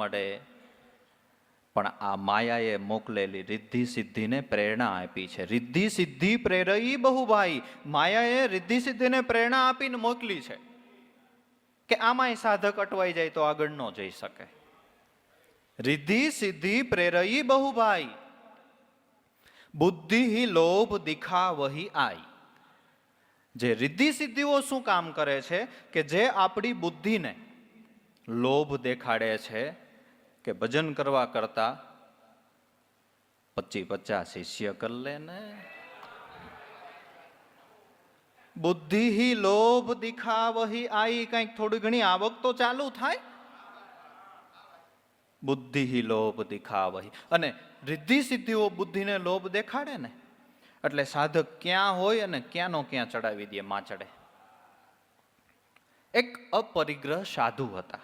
મળે, પણ આ માયાએ મોકલેલી રિદ્ધિ સિદ્ધિને પ્રેરણા આપી છે. રિદ્ધિ સિદ્ધિ પ્રેરઈ બહુભાઈ. માયાએ રિદ્ધિ સિદ્ધિને પ્રેરણા આપીને મોકલી છે કે આમાંય સાધક અટવાઈ જાય તો આગળ ન જઈ શકે. રિદ્ધિ સિદ્ધિ પ્રેરઈ બહુભાઈ, બુદ્ધિ લોભ દિખાવહી આઈ. જે રિદ્ધિ સિદ્ધિઓ શું કામ કરે છે કે જે આપણી બુદ્ધિને લોભ દેખાડે છે કે ભજન કરવા કરતા 25-50 શિષ્ય કર લે ને. બુદ્ધિ લોભ દિખાવહી આઈ. કંઈક થોડી ઘણી આવક તો ચાલુ થાય. બુદ્ધિ લોભ દિખાવહી. અને રિદ્ધિ સિદ્ધિઓ બુદ્ધિને લોભ દેખાડે ને એટલે સાધક ક્યાં હોય અને ક્યાંનો ક્યાં ચડાવી દે, માં ચડે. એક અપરિગ્રહ સાધુ હતા.